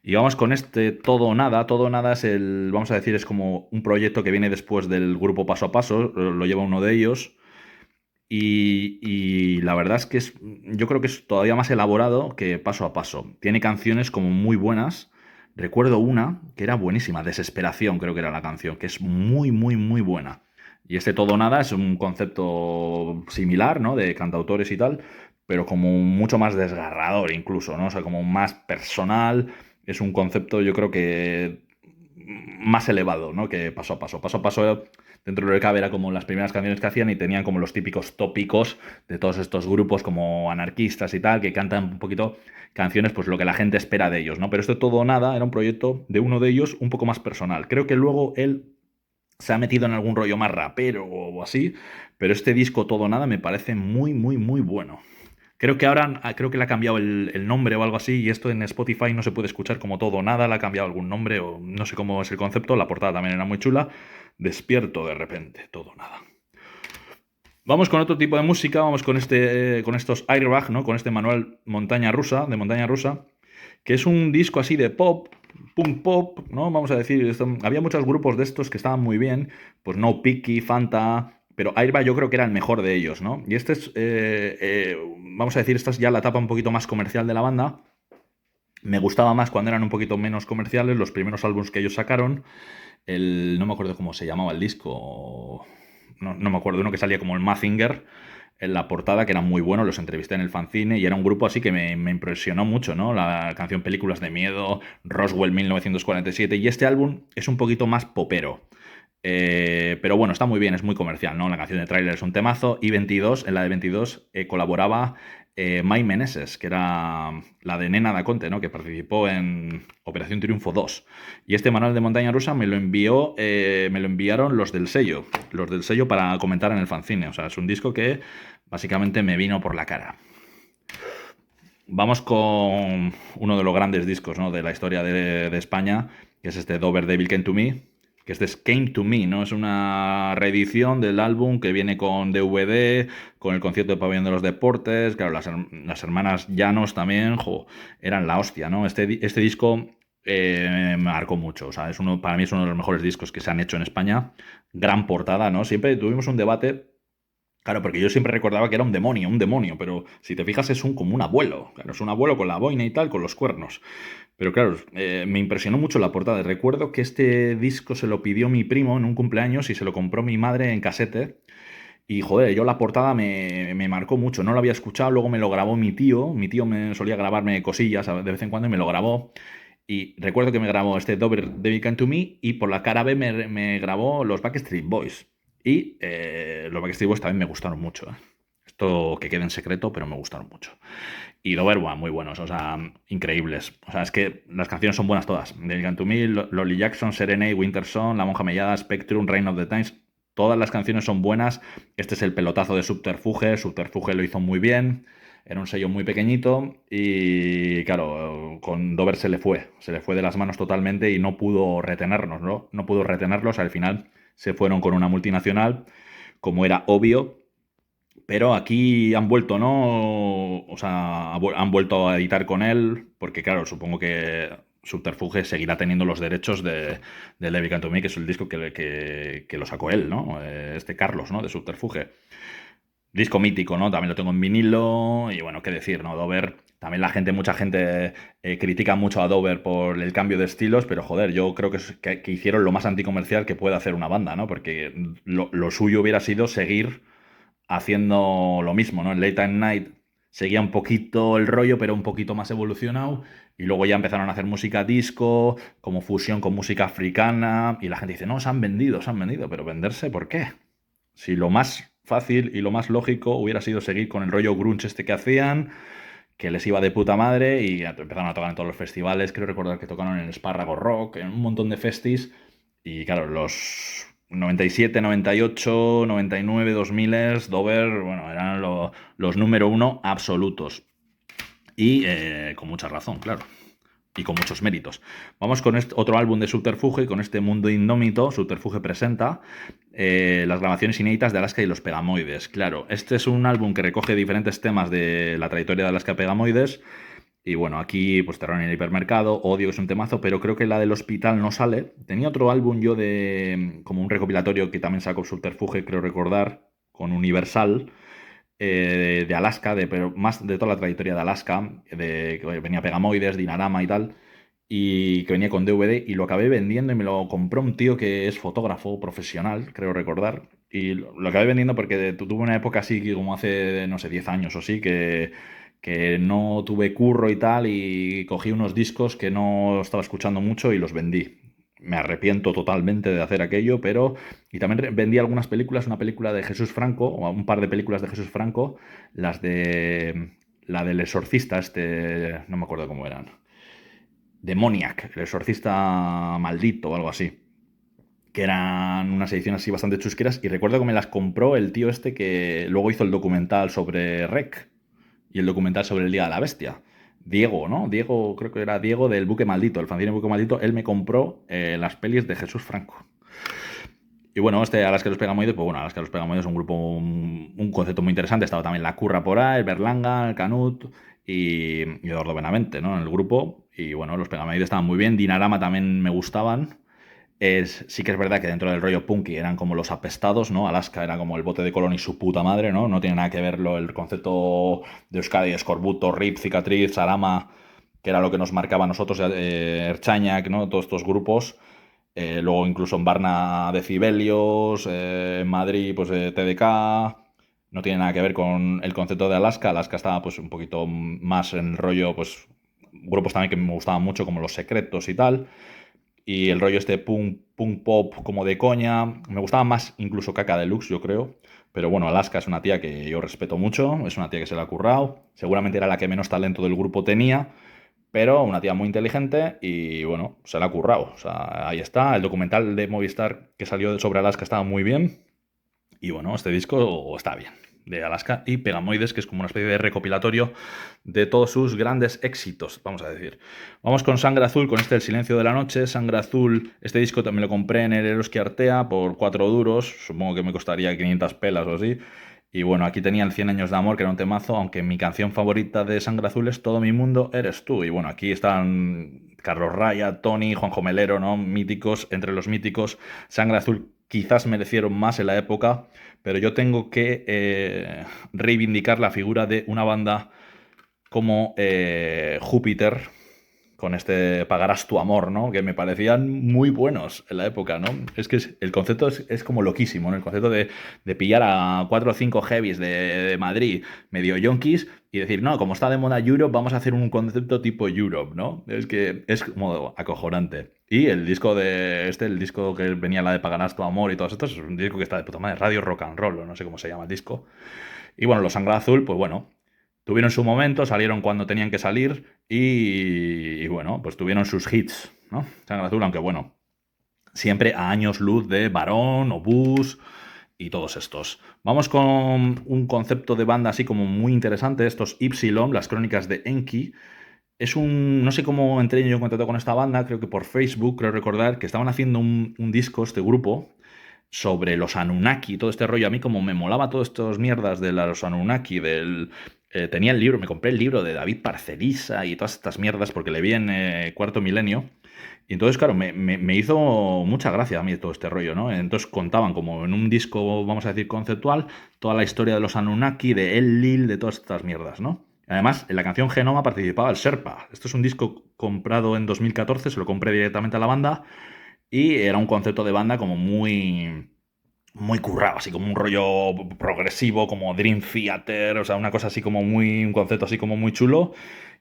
Y vamos con este Todo o Nada. Todo o Nada es vamos a decir, es como un proyecto que viene después del grupo Paso a Paso, lo lleva uno de ellos. Y la verdad es que yo creo que es todavía más elaborado que Paso a Paso. Tiene canciones como muy buenas. Recuerdo una que era buenísima, Desesperación creo que era la canción, que es muy, muy, muy buena. Y este Todo o Nada es un concepto similar, ¿no? De cantautores y tal, pero como mucho más desgarrador incluso, ¿no? O sea, como más personal. Es un concepto, yo creo que más elevado, ¿no? Que Paso a Paso. Paso a Paso, dentro de lo que cabe, era como las primeras canciones que hacían y tenían como los típicos tópicos de todos estos grupos como anarquistas y tal, que cantan un poquito canciones, pues lo que la gente espera de ellos, ¿no? Pero esto Todo o Nada era un proyecto de uno de ellos un poco más personal. Creo que luego él se ha metido en algún rollo más rapero o así, pero este disco Todo o Nada me parece muy, muy, muy bueno. Creo que ahora, creo que le ha cambiado el nombre o algo así, y esto en Spotify no se puede escuchar como Todo o Nada, le ha cambiado algún nombre, o no sé cómo es el concepto, la portada también era muy chula. Despierto de repente, Todo o Nada. Vamos con otro tipo de música, vamos con estos Airbag, ¿no? Con este manual de montaña rusa, que es un disco así de pop, punk pop, ¿no? Vamos a decir, había muchos grupos de estos que estaban muy bien, pues No Picky, Fanta, pero Airbag yo creo que era el mejor de ellos, ¿no? Y este es, vamos a decir, esta es ya la etapa un poquito más comercial de la banda. Me gustaba más cuando eran un poquito menos comerciales, los primeros álbumes que ellos sacaron. No me acuerdo cómo se llamaba el disco, no me acuerdo, uno que salía como el Mazinger en la portada, que era muy bueno, los entrevisté en el fanzine y era un grupo así que me impresionó mucho, ¿no? La canción Películas de Miedo, Roswell 1947, y este álbum es un poquito más popero. Pero bueno, está muy bien, es muy comercial, ¿no? La canción de tráiler es un temazo, y 22, en la de 22 colaboraba Mai Meneses, que era la de Nena da Conte, ¿no? Que participó en Operación Triunfo 2. Y este manual de montaña rusa me lo enviaron los del sello para comentar en el fanzine. O sea, es un disco que básicamente me vino por la cara. Vamos con uno de los grandes discos, ¿no? De la historia de España, que es este Dover Devil Came to Me, que este es Came to Me, ¿no? Es una reedición del álbum que viene con DVD, con el concierto de Pabellón de los Deportes. Claro, las hermanas Llanos también, eran la hostia, ¿no? Este disco me marcó mucho, o sea, para mí es uno de los mejores discos que se han hecho en España. Gran portada, ¿no? Siempre tuvimos un debate. Claro, porque yo siempre recordaba que era un demonio, pero si te fijas es como un abuelo. Claro, es un abuelo con la boina y tal, con los cuernos. Pero claro, me impresionó mucho la portada. Recuerdo que este disco se lo pidió mi primo en un cumpleaños y se lo compró mi madre en casete. Y joder, yo la portada me marcó mucho. No lo había escuchado, luego me lo grabó mi tío. Mi tío me solía grabarme cosillas de vez en cuando y me lo grabó. Y recuerdo que me grabó este Devil Come to Me y por la cara B me grabó los Backstreet Boys. Y los Backstreet Boys también me gustaron mucho. Esto que quede en secreto, pero me gustaron mucho. Y Dover, muy buenos, o sea, increíbles. O sea, es que las canciones son buenas todas. Devil Come to Me, Lolly Jackson, Serenade, Winter Song, La Monja Mellada, Spectrum, Reign of the Times. Todas las canciones son buenas. Este es el pelotazo de Subterfuge. Subterfuge lo hizo muy bien. Era un sello muy pequeñito y claro, con Dover se le fue de las manos totalmente y no pudo retenernos, ¿no? No pudo retenerlos, al final se fueron con una multinacional, como era obvio, Pero aquí han vuelto, ¿no? O sea, han vuelto a editar con él, porque claro, supongo que Subterfuge seguirá teniendo los derechos de Levi Canto Me, que es el disco que lo sacó él, ¿no? Este Carlos, ¿no? De Subterfuge. Disco mítico, ¿no? También lo tengo en vinilo y bueno, qué decir, ¿no? Dover, también mucha gente critica mucho a Dover por el cambio de estilos, pero joder, yo creo que hicieron lo más anticomercial que puede hacer una banda, ¿no? Porque lo suyo hubiera sido seguir haciendo lo mismo, ¿no? En Late at Night seguía un poquito el rollo, pero un poquito más evolucionado. Y luego ya empezaron a hacer música disco, como fusión con música africana. Y la gente dice, no, se han vendido, pero venderse, ¿por qué? Si lo más fácil y lo más lógico hubiera sido seguir con el rollo grunge este que hacían, que les iba de puta madre y empezaron a tocar en todos los festivales. Creo recordar que tocaron en Espárrago Rock, en un montón de festis. Y claro, los 97, 98, 99, 2000, Dover, bueno, eran los número uno absolutos. Y con mucha razón, claro. Y con muchos méritos. Vamos con este otro álbum de Subterfuge, con este mundo indómito. Subterfuge presenta las grabaciones inéditas de Alaska y los Pegamoides. Claro, este es un álbum que recoge diferentes temas de la trayectoria de Alaska Pegamoides. Y bueno, aquí pues Terror en el hipermercado, Odio, que es un temazo, pero creo que la del hospital no sale. Tenía otro álbum yo como un recopilatorio que también sacó Subterfuge, creo recordar, con Universal, de Alaska, pero más de toda la trayectoria de Alaska, que venía Pegamoides, Dinarama y tal, y que venía con DVD, y lo acabé vendiendo y me lo compró un tío que es fotógrafo profesional, creo recordar, y lo acabé vendiendo porque tuve una época así que como hace, no sé, 10 años o sí, que no tuve curro y tal, y cogí unos discos que no estaba escuchando mucho y los vendí. Me arrepiento totalmente de hacer aquello, pero... Y también vendí algunas películas, una película de Jesús Franco, o un par de películas de Jesús Franco, las de... La del exorcista, no me acuerdo cómo eran. Demoniac, el exorcista maldito o algo así. Que eran unas ediciones así bastante chusqueras. Y recuerdo que me las compró el tío este que luego hizo el documental sobre REC y el documental sobre el Día de la Bestia. Diego, ¿no? Diego, creo que era Diego del Buque Maldito, el fanzine Buque Maldito. Él me compró las pelis de Jesús Franco. Y bueno, Alaska los Pegamoides, pues bueno, Alaska los Pegamoides es un grupo, un concepto muy interesante. Estaba también La Curra por ahí, el Berlanga, el Canut y Eduardo Benavente, ¿no? En el grupo. Y bueno, los Pegamoides estaban muy bien. Dinarama también me gustaban. Sí que es verdad que dentro del rollo punky eran como los apestados, ¿no? Alaska era como el bote de Colón y su puta madre, ¿no? No tiene nada que ver el concepto de Euskadi, Escorbuto, Rip, Cicatriz, Sarama, que era lo que nos marcaba a nosotros, Erchañac, ¿no? Todos estos grupos. Luego incluso en Varna Decibelios, en Madrid pues TDK, no tiene nada que ver con el concepto de Alaska. Alaska estaba pues un poquito más en el rollo, pues grupos también que me gustaban mucho como Los Secretos y tal. Y el rollo este punk pop como de coña. Me gustaba más incluso Caca Deluxe, yo creo. Pero bueno, Alaska es una tía que yo respeto mucho. Es una tía que se la ha currado. Seguramente era la que menos talento del grupo tenía. Pero una tía muy inteligente y bueno, se la ha currado. O sea, ahí está. El documental de Movistar que salió sobre Alaska estaba muy bien. Y bueno, este disco está bien. De Alaska y Pegamoides, que es como una especie de recopilatorio de todos sus grandes éxitos, vamos a decir. Vamos con Sangre Azul, con El Silencio de la Noche. Sangre Azul, este disco también lo compré en el Eroski Artea por 4 duros. Supongo que me costaría 500 pelas o así. Y bueno, aquí tenía el 100 años de amor, que era un temazo, aunque mi canción favorita de Sangre Azul es Todo mi mundo eres tú. Y bueno, aquí están Carlos Raya, Tony, Juanjo Melero, ¿no? Míticos, entre los míticos. Sangre Azul quizás merecieron más en la época, pero yo tengo que reivindicar la figura de una banda como Júpiter, con este Pagarás tu amor, ¿no? Que me parecían muy buenos en la época, ¿no? Es que el concepto es como loquísimo, ¿no? El concepto de pillar a 4 o 5 heavies de Madrid, medio yonkis, y decir, no, como está de moda Europe, vamos a hacer un concepto tipo Europe, ¿no? Es que es como acojonante. Y el disco el disco que venía la de Pagarás tu amor y todo esto, es un disco que está de puta madre, Radio Rock and Roll, o no sé cómo se llama el disco. Y bueno, los Sangre Azul, pues bueno, tuvieron su momento, salieron cuando tenían que salir y bueno, pues tuvieron sus hits, ¿no? Sangre Azul, aunque bueno, siempre a años luz de Varón, Obús y todos estos. Vamos con un concepto de banda así como muy interesante, estos Ypsilon, las crónicas de Enki. No sé cómo entré yo en contacto con esta banda, creo que por Facebook, creo recordar, que estaban haciendo un disco, este grupo, sobre los Anunnaki, todo este rollo. A mí como me molaba todas estas mierdas de los Anunnaki, tenía el libro, me compré el libro de David Parcerisa y todas estas mierdas porque le vi en Cuarto Milenio. Y entonces, claro, me hizo mucha gracia a mí todo este rollo, ¿no? Entonces contaban como en un disco, vamos a decir, conceptual, toda la historia de los Anunnaki, de Enlil, de todas estas mierdas, ¿no? Además, en la canción Genoma participaba el Sherpa. Esto es un disco comprado en 2014, se lo compré directamente a la banda y era un concepto de banda como muy currado, así como un rollo progresivo, como Dream Theater, o sea, una cosa así como un concepto así como muy chulo.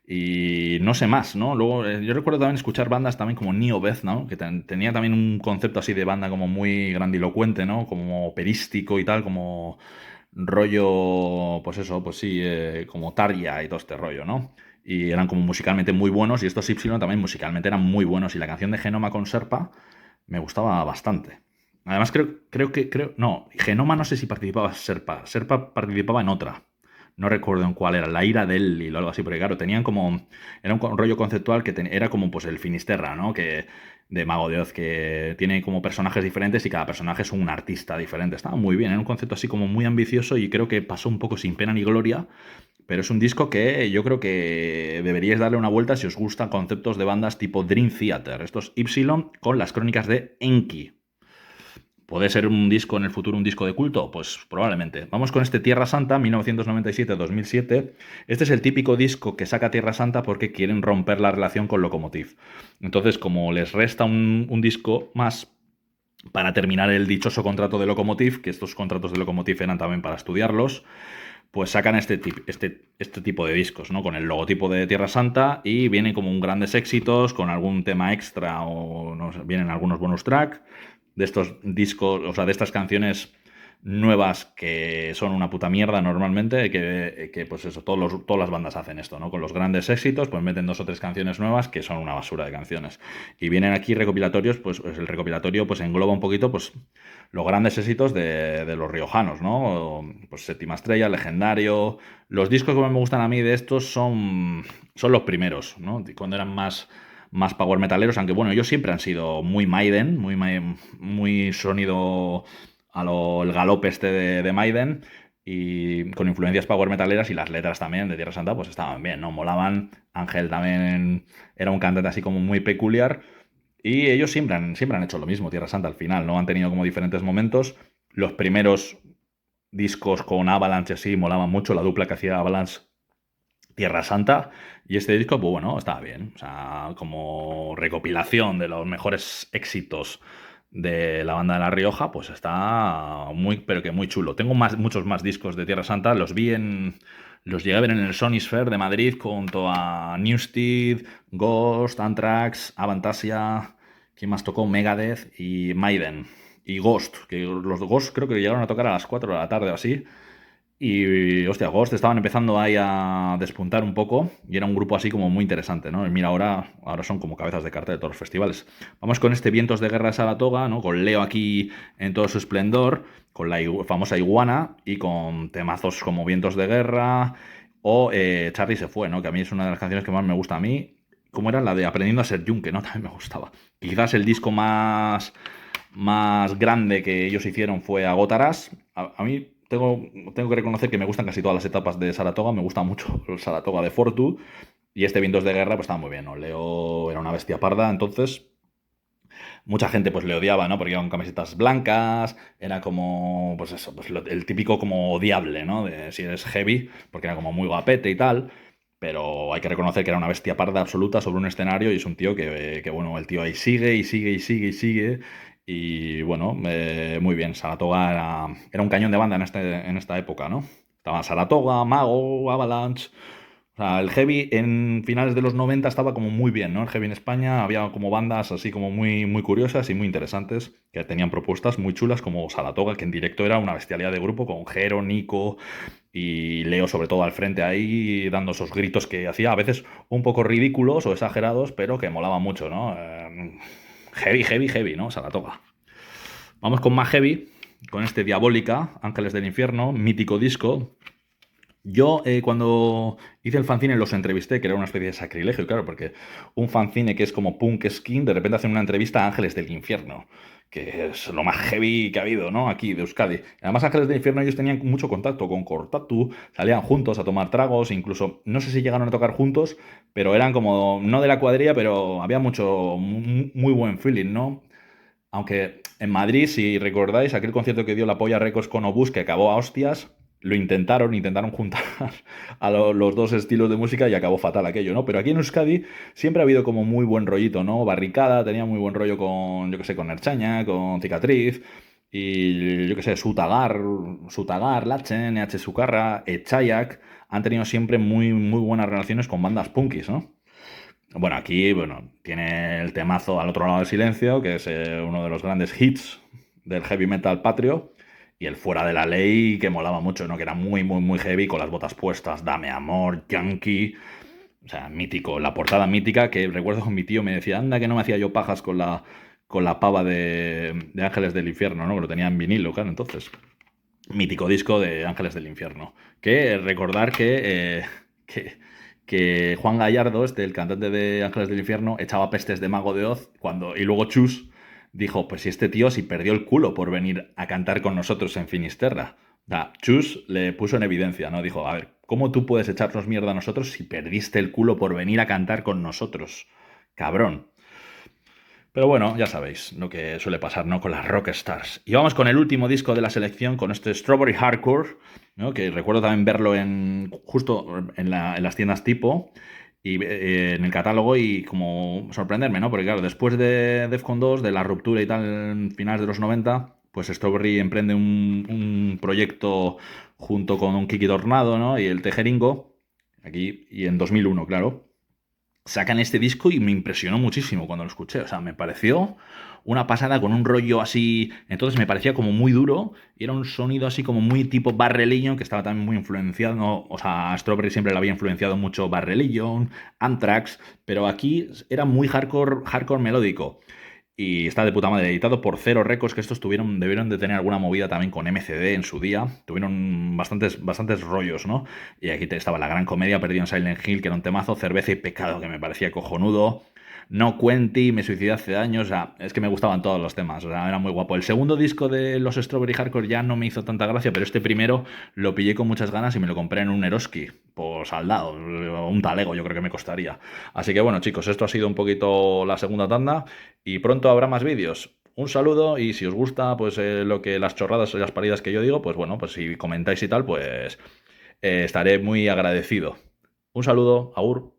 Y no sé más, ¿no? Luego, yo recuerdo también escuchar bandas también como Neobeth, ¿no? Que tenía también un concepto así de banda como muy grandilocuente, ¿no? Como operístico y tal, como rollo, pues eso, pues sí, como Tarja y todo este rollo, ¿no? Y eran como musicalmente muy buenos, y estos Y también musicalmente eran muy buenos, y la canción de Genoma con Serpa me gustaba bastante. Además, no, Genoma no sé si participaba Serpa. Serpa participaba en otra. No recuerdo en cuál era, La ira de él o algo así, porque claro, tenían como, era un rollo conceptual que era como pues el Finisterra, ¿no? Que, de Mago de Oz, que tiene como personajes diferentes y cada personaje es un artista diferente. Estaba muy bien, era un concepto así como muy ambicioso y creo que pasó un poco sin pena ni gloria, pero es un disco que yo creo que deberíais darle una vuelta si os gustan conceptos de bandas tipo Dream Theater. Estos Y con las crónicas de Enki. ¿Puede ser un disco en el futuro, un disco de culto? Pues probablemente. Vamos con este Tierra Santa, 1997-2007. Este es el típico disco que saca Tierra Santa porque quieren romper la relación con Lokomotiv. Entonces, como les resta un disco más para terminar el dichoso contrato de Lokomotiv, que estos contratos de Lokomotiv eran también para estudiarlos, pues sacan este tipo de discos, ¿no? Con el logotipo de Tierra Santa y vienen como un grandes éxitos, con algún tema extra o no sé, vienen algunos bonus track de estos discos, o sea, de estas canciones nuevas que son una puta mierda normalmente, que pues eso, todas las bandas hacen esto, ¿no? Con los grandes éxitos, pues meten 2 o 3 canciones nuevas que son una basura de canciones. Y vienen aquí recopilatorios, pues el recopilatorio pues engloba un poquito pues los grandes éxitos de los riojanos, ¿no? Pues Séptima Estrella, Legendario. Los discos que más me gustan a mí de estos son los primeros, ¿no? Cuando eran más power metaleros, aunque bueno, ellos siempre han sido muy Maiden, muy sonido el galope este de Maiden, y con influencias power metaleras, y las letras también de Tierra Santa pues estaban bien, ¿no? Molaban. Ángel también era un cantante así como muy peculiar, y ellos siempre han hecho lo mismo, Tierra Santa al final, ¿no? Han tenido como diferentes momentos. Los primeros discos con Avalanche sí molaban mucho, la dupla que hacía Avalanche Tierra Santa, y este disco, pues bueno, estaba bien. O sea, como recopilación de los mejores éxitos de la banda de La Rioja, pues está muy, pero que muy chulo. Tengo muchos más discos de Tierra Santa, los llegué a ver en el Sony Sphere de Madrid junto a Newsted, Ghost, Anthrax, Avantasia, ¿quién más tocó? Megadeth y Maiden. Y Ghost, que los Ghost creo que llegaron a tocar a las 4 de la tarde o así. Y, hostia, Ghost estaban empezando ahí a despuntar un poco y era un grupo así como muy interesante, ¿no? Y mira, ahora son como cabezas de cartel de todos los festivales. Vamos con este Vientos de Guerra de Saratoga, ¿no? Con Leo aquí en todo su esplendor, con la famosa Iguana y con temazos como Vientos de Guerra o Charlie se fue, ¿no? Que a mí es una de las canciones que más me gusta a mí. ¿Cómo era? La de Aprendiendo a ser Yunque, ¿no? También me gustaba. Quizás el disco más grande que ellos hicieron fue Agotarás. A mí tengo que reconocer que me gustan casi todas las etapas de Saratoga. Me gusta mucho el Saratoga de Fortu. Y este Vientos de Guerra, pues estaba muy bien, ¿no? Leo era una bestia parda, entonces mucha gente pues le odiaba, ¿no? Porque iban camisetas blancas, era como, pues eso, pues el típico como odiable, ¿no? De si eres heavy, porque era como muy guapete y tal. Pero hay que reconocer que era una bestia parda absoluta sobre un escenario y es un tío que bueno, el tío ahí sigue y sigue y sigue y sigue. Y bueno, muy bien, Saratoga era un cañón de banda en esta época, ¿no? Estaba Saratoga, Mago, Avalanche. O sea, el heavy en finales de los 90 estaba como muy bien, ¿no? El heavy en España había como bandas así como muy curiosas y muy interesantes que tenían propuestas muy chulas como Saratoga, que en directo era una bestialidad de grupo con Jero, Nico y Leo sobre todo al frente ahí dando esos gritos que hacía a veces un poco ridículos o exagerados, pero que molaba mucho, ¿no? Heavy, heavy, heavy, ¿no? Saratoga. Vamos con más heavy, con este Diabólica, Ángeles del Infierno, mítico disco. Yo cuando hice el fanzine los entrevisté, que era una especie de sacrilegio, claro, porque un fanzine que es como punk skin, de repente hacen una entrevista a Ángeles del Infierno, que es lo más heavy que ha habido, ¿no? Aquí, de Euskadi. Además, Ángeles del Infierno ellos tenían mucho contacto con Cortatu, salían juntos a tomar tragos, incluso, no sé si llegaron a tocar juntos, pero eran como, no de la cuadrilla, pero había mucho, muy buen feeling, ¿no? Aunque en Madrid, si recordáis, aquel concierto que dio la Polla Records con Obús, que acabó a hostias, lo intentaron juntar a los dos estilos de música y acabó fatal aquello, ¿no? Pero aquí en Euskadi siempre ha habido como muy buen rollito, ¿no? Barricada tenía muy buen rollo con, yo qué sé, con Erchaña, con Cicatriz, y yo qué sé, Sutagar, Lachen, EH Sukarra, Echayak, han tenido siempre muy buenas relaciones con bandas punkis, ¿no? Bueno, aquí, bueno, tiene el temazo Al otro lado del silencio, que es uno de los grandes hits del heavy metal patrio, y el Fuera de la ley, que molaba mucho, ¿no? Que era muy heavy, con las botas puestas, Dame amor, Yankee, o sea, mítico, la portada mítica, que recuerdo que mi tío me decía, anda que no me hacía yo pajas con la pava de Ángeles del Infierno, ¿no? Que lo tenía en vinilo, claro, entonces. Mítico disco de Ángeles del Infierno. Que recordar que, que Juan Gallardo, el cantante de Ángeles del Infierno, echaba pestes de Mago de Oz cuando, y luego Chus dijo, pues si este tío si perdió el culo por venir a cantar con nosotros en Finisterra. O sea, Chus le puso en evidencia, ¿no? Dijo, a ver, ¿cómo tú puedes echarnos mierda a nosotros si perdiste el culo por venir a cantar con nosotros? Cabrón. Pero bueno, ya sabéis lo que suele pasar, ¿no? Con las rockstars. Y vamos con el último disco de la selección, con este Strawberry Hardcore, ¿no? Que recuerdo también verlo justo en las tiendas tipo y en el catálogo y como sorprenderme, ¿no? Porque claro, después de Defcon 2, de la ruptura y tal, en finales de los 90, pues Strawberry emprende un proyecto junto con un Kiki Tornado, ¿no? Y el Tejeringo, aquí, y en 2001, claro sacan este disco y me impresionó muchísimo cuando lo escuché. O sea, me pareció una pasada con un rollo así. Entonces me parecía como muy duro y era un sonido así como muy tipo Barrelion, que estaba también muy influenciado. ¿No? O sea, a Strawberry siempre le había influenciado mucho Barrelion, Anthrax, pero aquí era muy hardcore melódico. Y está de puta madre, editado por Zero Records, que estos debieron de tener alguna movida también con MCD en su día. Tuvieron bastantes rollos, ¿no? Y aquí estaba La Gran Comedia, Perdido en Silent Hill, que era un temazo, Cerveza y Pecado, que me parecía cojonudo. No Cuenti, Me suicidé hace años, o sea, es que me gustaban todos los temas, o sea, era muy guapo. El segundo disco de los Strawberry Hardcore ya no me hizo tanta gracia, pero este primero lo pillé con muchas ganas y me lo compré en un Eroski, por saldado, un talego yo creo que me costaría. Así que bueno, chicos, esto ha sido un poquito la segunda tanda y pronto habrá más vídeos. Un saludo y si os gusta pues lo que las chorradas y las paridas que yo digo, pues bueno, pues si comentáis y tal, pues estaré muy agradecido. Un saludo, Aur.